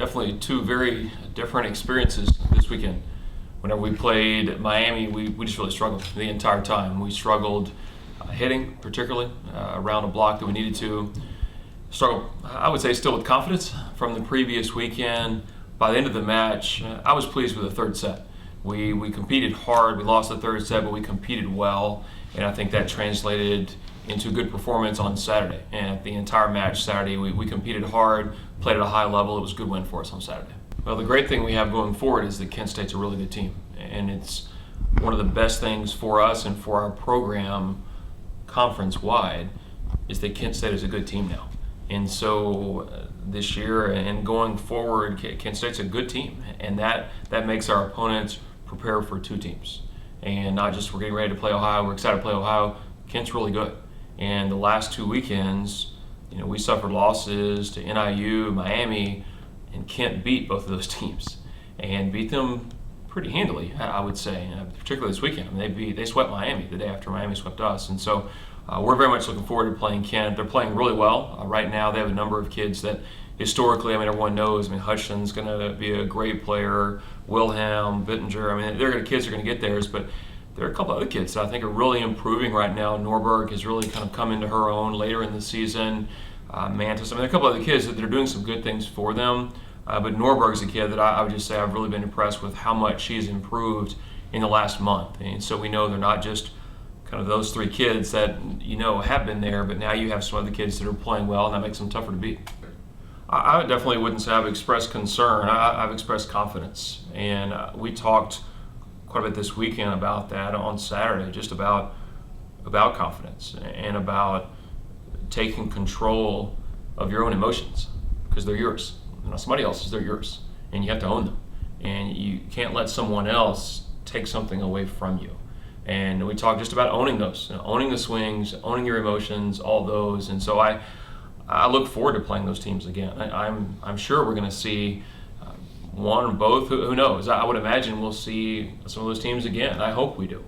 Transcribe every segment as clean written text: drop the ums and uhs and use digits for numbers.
Definitely two very different experiences this weekend. Whenever we played Miami, we just really struggled the entire time. We struggled hitting, particularly around a block that we needed to. Struggled, I would say, still with confidence from the previous weekend. By the end of the match, I was pleased with the third set. We competed hard. We lost the third set, but we competed well, and I think that translated into good performance on Saturday. And the entire match Saturday, we competed hard, played at a high level. It was a good win for us on Saturday. Well, the great thing we have going forward is that Kent State's a really good team, and it's one of the best things for us and for our program conference-wide is that Kent State is a good team now. And so this year and going forward, Kent State's a good team, and that makes our opponents prepare for two teams. And not just we're getting ready to play Ohio, we're excited to play Ohio. Kent's really good. And the last two weekends, we suffered losses to NIU, Miami, and Kent beat both of those teams and beat them pretty handily, I would say, particularly this weekend. I mean, they swept Miami the day after Miami swept us. And so we're very much looking forward to playing Kent. They're playing really well. Right now they have a number of kids that historically, everyone knows. Hutchinson's going to be a great player, Wilhelm, Bittinger. Kids are going to get theirs, but there are a couple other kids that I think are really improving right now. Norberg has really kind of come into her own later in the season. Mantis. There are a couple other kids that they're doing some good things for them. But Norberg's a kid that I would just say I've really been impressed with how much she's improved in the last month. And so we know they're not just kind of those three kids that have been there, but now you have some other kids that are playing well, and that makes them tougher to beat. I definitely wouldn't say I've expressed concern. I've expressed confidence. And we talked quite a bit this weekend about that on Saturday, just about confidence and about taking control of your own emotions, because they're yours. They're not somebody else's, they're yours. And you have to own them. And you can't let someone else take something away from you. And we talked just about owning those, owning the swings, owning your emotions, all those. And so I look forward to playing those teams again. I'm sure we're going to see one or both. Who knows? I would imagine we'll see some of those teams again. I hope we do,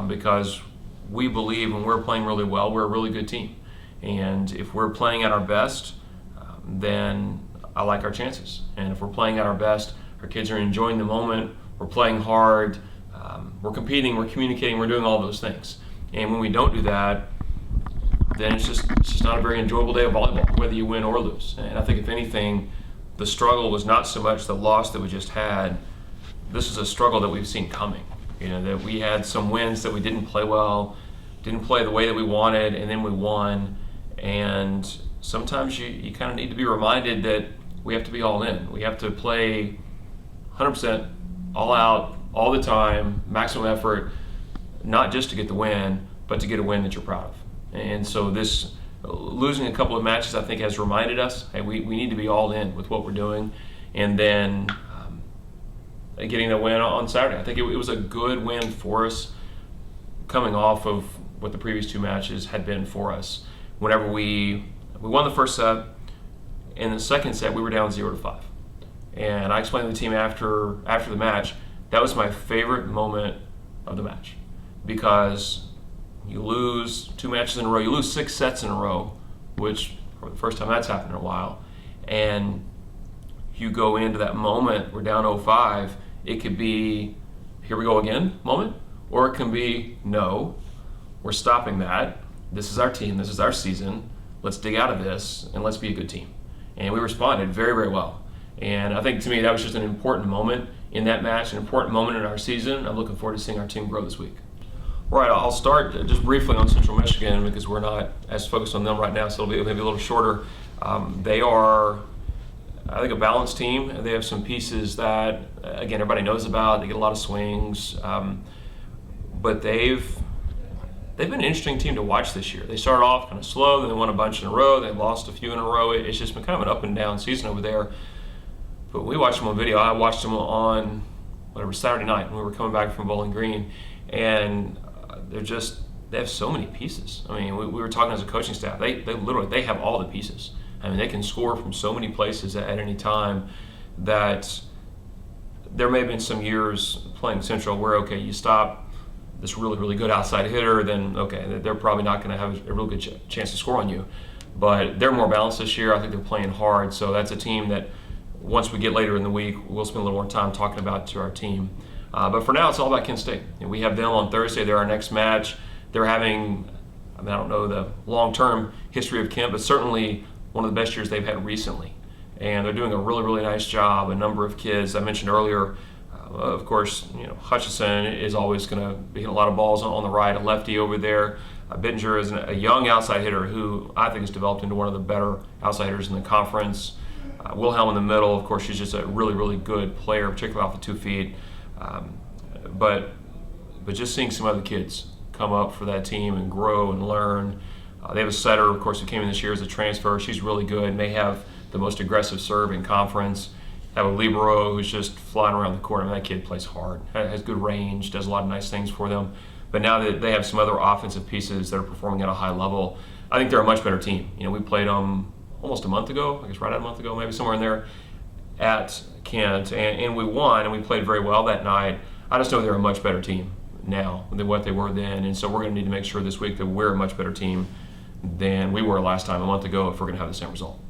because we believe when we're playing really well, we're a really good team. And if we're playing at our best, then I like our chances. And if we're playing at our best, our kids are enjoying the moment, we're playing hard, we're competing, we're communicating, we're doing all those things. And when we don't do that, then it's just not a very enjoyable day of volleyball, whether you win or lose. And I think if anything, the struggle was not so much the loss that we just had. This is a struggle that we've seen coming. That we had some wins that we didn't play well, didn't play the way that we wanted, and then we won. And sometimes you kind of need to be reminded that we have to be all in. We have to play 100%, all out, all the time, maximum effort, not just to get the win, but to get a win that you're proud of. And so this losing a couple of matches, I think, has reminded us, hey, we need to be all in with what we're doing. And then getting the win on Saturday, I think it was a good win for us, coming off of what the previous two matches had been for us. Whenever we won the first set, in the second set we were down 0-5. And I explained to the team after the match, that was my favorite moment of the match, because you lose two matches in a row, you lose 6 sets in a row, which for the first time that's happened in a while, and you go into that moment, we're down 0-5, it could be, here we go again moment, or it can be, no, we're stopping that, this is our team, this is our season, let's dig out of this, and let's be a good team. And we responded very, very well. And I think, to me, that was just an important moment in that match, an important moment in our season. I'm looking forward to seeing our team grow this week. All right, I'll start just briefly on Central Michigan, because we're not as focused on them right now, so it'll be maybe a little shorter. They are, I think, a balanced team. They have some pieces that, again, everybody knows about. They get a lot of swings. But they've been an interesting team to watch this year. They started off kind of slow, then they won a bunch in a row, they lost a few in a row. It's just been kind of an up and down season over there. But we watched them on video. I watched them on Saturday night when we were coming back from Bowling Green, and they have so many pieces. We were talking as a coaching staff. They literally have all the pieces. They can score from so many places at any time that there may have been some years playing Central where, okay, you stop this really, really good outside hitter, then okay, they're probably not going to have a real good chance to score on you. But they're more balanced this year. I think they're playing hard. So that's a team that once we get later in the week, we'll spend a little more time talking about to our team. But for now, it's all about Kent State. We have them on Thursday. They're our next match. They're having, I don't know the long-term history of Kent, but certainly one of the best years they've had recently. And they're doing a really, really nice job. A number of kids, I mentioned earlier, of course, Hutchison is always going to be hitting a lot of balls on the right, a lefty over there. Bittinger is a young outside hitter who I think has developed into one of the better outside hitters in the conference. Wilhelm in the middle, of course, she's just a really, really good player, particularly off the 2 feet. But just seeing some other kids come up for that team and grow and learn. They have a setter, of course, who came in this year as a transfer. She's really good, and they have the most aggressive serve in conference. Have a libero who's just flying around the court. That kid plays hard, has good range, does a lot of nice things for them. But now that they have some other offensive pieces that are performing at a high level, I think they're a much better team. We played them almost a month ago, I guess right at a month ago, maybe somewhere in there, at Kent, and we won, and we played very well that night. I just know they're a much better team now than what they were then, and so we're going to need to make sure this week that we're a much better team than we were last time, a month ago, if we're going to have the same result.